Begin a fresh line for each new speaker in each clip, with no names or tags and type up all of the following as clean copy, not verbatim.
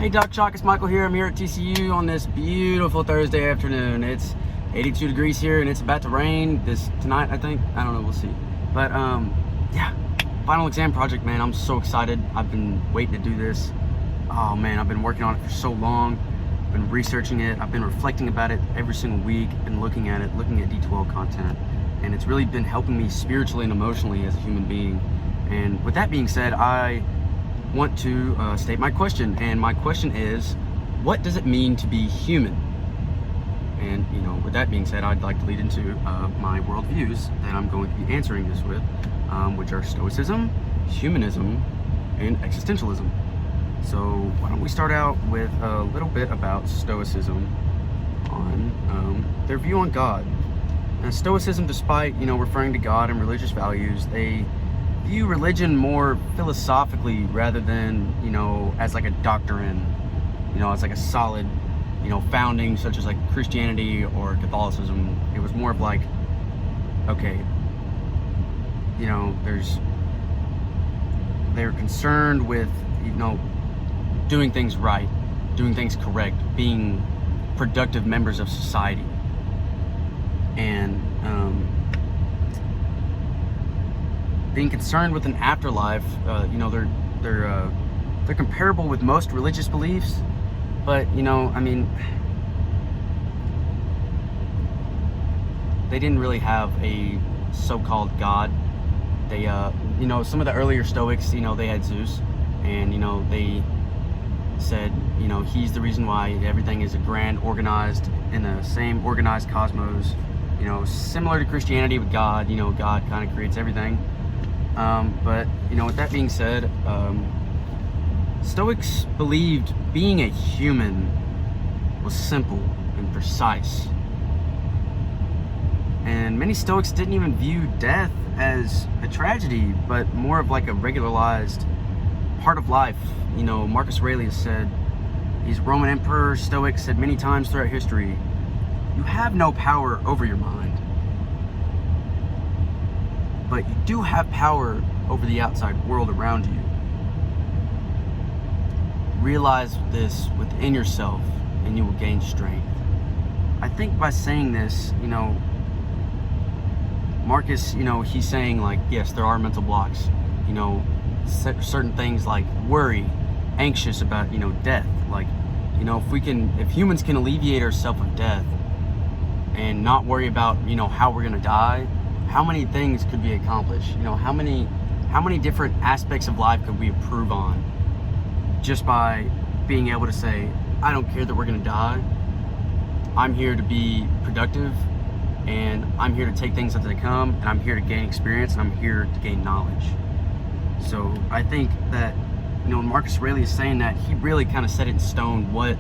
Hey Doc Chalk, it's Michael here. I'm here at TCU on this beautiful Thursday afternoon. It's 82 degrees here and it's about to rain tonight, I think. I don't know, we'll see. But yeah, final exam project, man. I'm so excited. I've been waiting to do this. Oh man, I've been working on it for so long. I've been researching it. I've been reflecting about it every single week. Been looking at it, looking at D12 content. And it's really been helping me spiritually and emotionally as a human being. And with that being said, I want to state my question, and my question is, what does it mean to be human? And with that being said, I'd like to lead into my worldviews that I'm going to be answering this with, which are Stoicism, Humanism, and Existentialism. So why don't we start out with a little bit about Stoicism on their view on God. Now, Stoicism, despite referring to God and religious values, they view religion more philosophically rather than as like a doctrine, as like a solid founding such as like Christianity or Catholicism. It was more of like, okay, they're concerned with doing things right, doing things correct, being productive members of society. And being concerned with an afterlife, they're comparable with most religious beliefs, but they didn't really have a so-called God. They, some of the earlier Stoics, they had Zeus, and they said, he's the reason why everything is a grand, organized in the same organized cosmos. Similar to Christianity with God. God kind of creates everything. But with that being said, Stoics believed being a human was simple and precise. And many Stoics didn't even view death as a tragedy, but more of like a regularized part of life. Marcus Aurelius said, he's a Roman emperor, Stoic, said many times throughout history, you have no power over your mind, but you do have power over the outside world around you. Realize this within yourself and you will gain strength. I think by saying this, Marcus, he's saying like, yes, there are mental blocks, certain things like worry, anxious about, death. Like, if humans can alleviate ourselves of death and not worry about, how we're gonna die, how many things could be accomplished? How many different aspects of life could we improve on just by being able to say, I don't care that we're gonna die. I'm here to be productive, and I'm here to take things as they come, and I'm here to gain experience, and I'm here to gain knowledge. So I think that, when Marcus Aurelius is saying that, he really kind of set it in stone what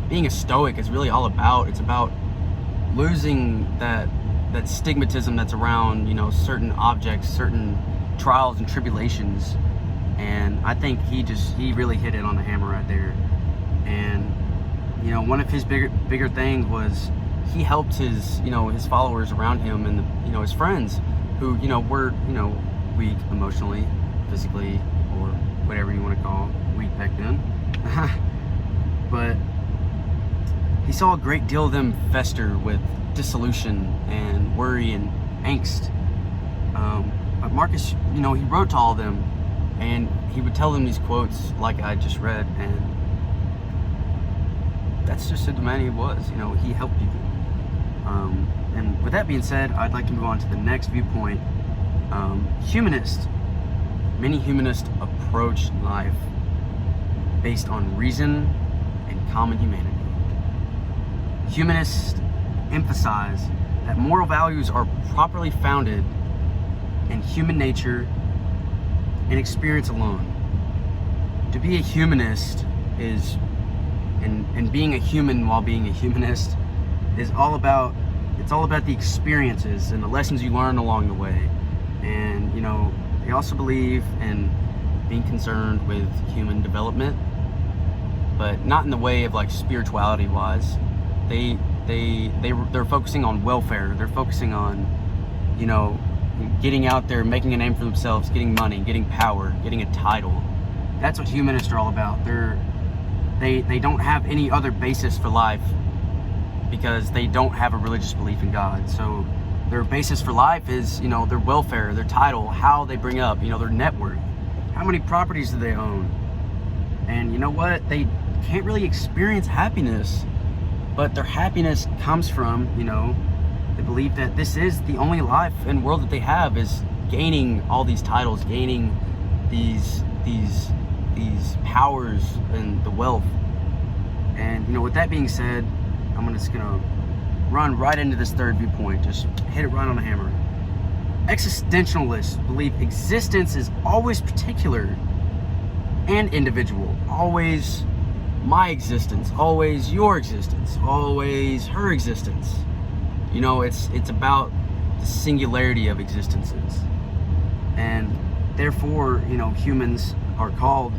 being a Stoic is really all about. It's about losing that stigmatism that's around, certain objects, certain trials and tribulations. And I think he really hit it on the hammer right there. And, one of his bigger things was he helped his followers around him and, his friends who, were, weak emotionally, physically, or whatever you want to call weak back then. But he saw a great deal of them fester with dissolution and worry and angst. But Marcus, he wrote to all of them, and he would tell them these quotes like I just read, and that's just who the man he was. He helped people. And with that being said, I'd like to move on to the next viewpoint. Humanist. Many humanists approach life based on reason and common humanity. Humanists emphasize that moral values are properly founded in human nature and experience alone. To be a humanist is, and being a human while being a humanist is all about the experiences and the lessons you learn along the way. And they also believe in being concerned with human development, but not in the way of like spirituality wise. They're focusing on welfare. They're focusing on getting out there, making a name for themselves, getting money, getting power, getting a title. That's what humanists are all about. They're they don't have any other basis for life because they don't have a religious belief in God. So their basis for life is, their welfare, their title, how they bring up, their net worth, how many properties do they own. And you know what? They can't really experience happiness, but their happiness comes from, they believe that this is the only life and world that they have, is gaining all these titles, gaining these powers and the wealth. And with that being said, I'm just gonna run right into this third viewpoint, just hit it right on the hammer. Existentialists believe existence is always particular and individual, always my existence, always your existence, always her existence. It's about the singularity of existences, and therefore, humans are called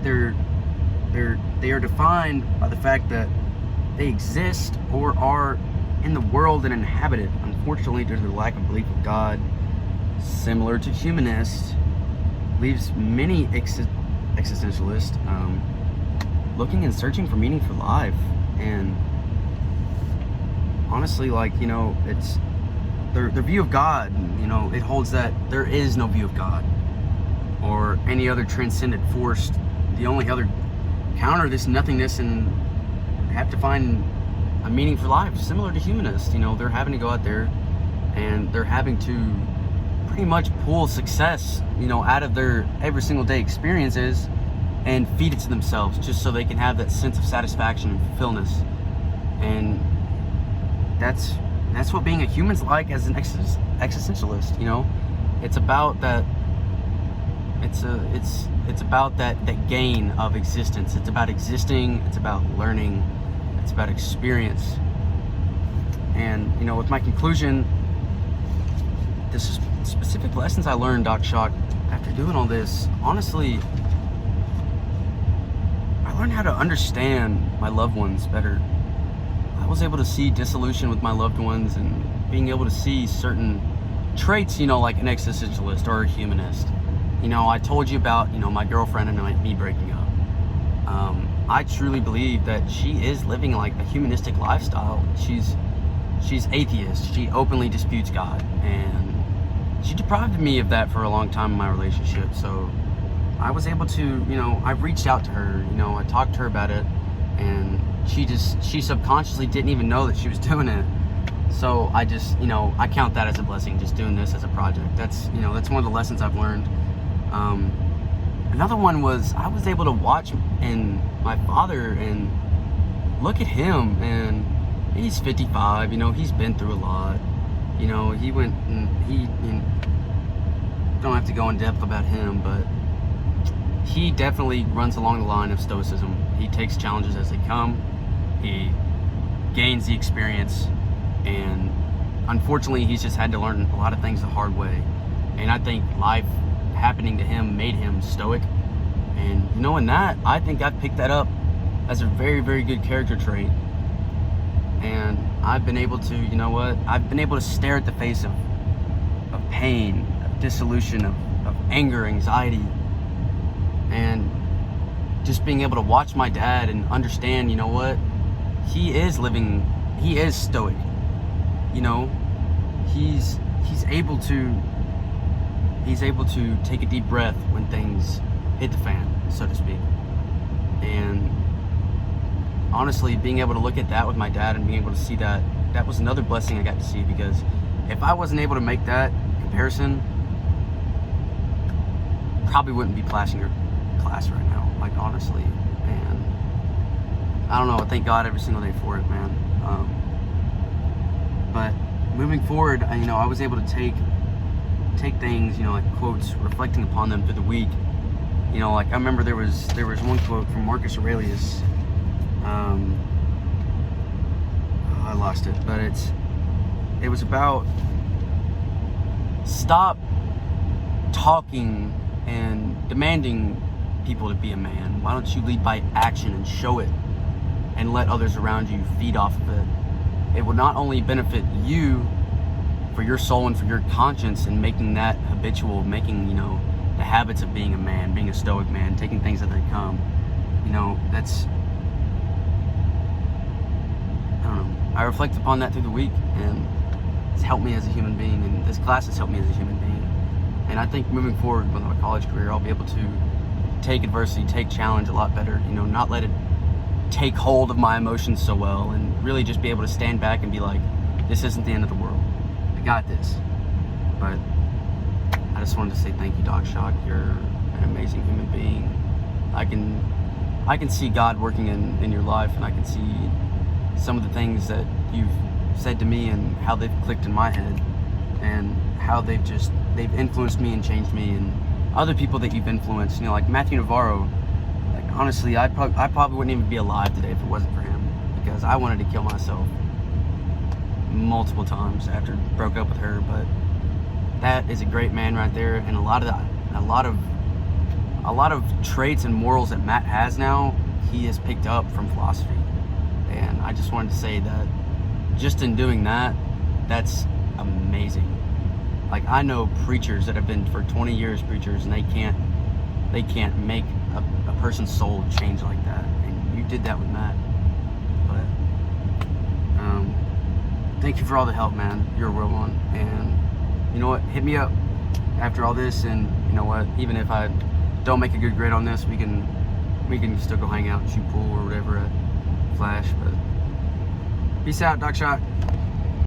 they are defined by the fact that they exist or are in the world and inhabit it. Unfortunately, due to the lack of belief of God, similar to humanists, leaves many existentialists looking and searching for meaning for life. And honestly, it's their view of God, it holds that there is no view of God or any other transcendent force. The only other counter this nothingness and have to find a meaning for life, similar to humanists. They're having to go out there and they're having to pretty much pull success, out of their every single day experiences and feed it to themselves just so they can have that sense of satisfaction and fulfillment. And that's what being a human's like as an existentialist. It's about that. It's about that gain of existence. It's about existing. It's about learning. It's about experience. And with my conclusion, this specific lessons I learned, Doc Shock, after doing all this, honestly, I learned how to understand my loved ones better. I was able to see dissolution with my loved ones and being able to see certain traits, like an existentialist or a humanist. I told you about, my girlfriend and me breaking up. I truly believe that she is living like a humanistic lifestyle. She's atheist. She openly disputes God, and she deprived me of that for a long time in my relationship. So I was able to, I reached out to her, I talked to her about it, and she subconsciously didn't even know that she was doing it. So I just, I count that as a blessing, just doing this as a project. That's one of the lessons I've learned. Another one was I was able to watch my father and look at him, and he's 55, he's been through a lot. He went and he don't have to go in depth about him, but he definitely runs along the line of stoicism. He takes challenges as they come. He gains the experience, and unfortunately he's just had to learn a lot of things the hard way. And I think life happening to him made him stoic. And knowing that, I think I've picked that up as a very, very good character trait. And I've been able to, I've been able to stare at the face of pain, of dissolution, of anger, anxiety, and just being able to watch my dad and understand, he is stoic. He's able to take a deep breath when things hit the fan, so to speak. And honestly, being able to look at that with my dad and being able to see that was another blessing I got to see, because if I wasn't able to make that comparison, probably wouldn't be passing your class right now, honestly. And I don't know, I thank God every single day for it, man. But moving forward, I was able to take things, like quotes, reflecting upon them through the week. I remember there was one quote from Marcus Aurelius. I lost it, but it was about stop talking and demanding people to be a man. Why don't you lead by action and show it, and let others around you feed off of it? It will not only benefit you for your soul and for your conscience, and making that habitual, making the habits of being a man, being a stoic man, taking things as they come. You know, that's, I don't know. I reflect upon that through the week, and it's helped me as a human being, and this class has helped me as a human being. And I think moving forward with my college career, I'll be able to take adversity, take challenge a lot better, you know, not let it take hold of my emotions so well, and really just be able to stand back and be like, this isn't the end of the world. I got this. But I just wanted to say thank you, Doc Shock. You're an amazing human being. I can see God working in your life, and I can see some of the things that you've said to me and how they've clicked in my head, and how they've influenced me and changed me, and other people that you've influenced, you know, like Matthew Navarro. Like, honestly, I probably wouldn't even be alive today if it wasn't for him, because I wanted to kill myself multiple times after I broke up with her. But that is a great man right there, and a lot of traits and morals that Matt has now, he has picked up from philosophy. And I just wanted to say that just in doing that, that's amazing. Like, I know preachers that have been for 20 years preachers, and they can't make a person's soul change like that. And you did that with Matt. But thank you for all the help, man. You're a real one. And you know what? Hit me up after all this, and you know what? Even if I don't make a good grade on this, we can still go hang out and shoot pool or whatever at Flash. But peace out, Doc Shock.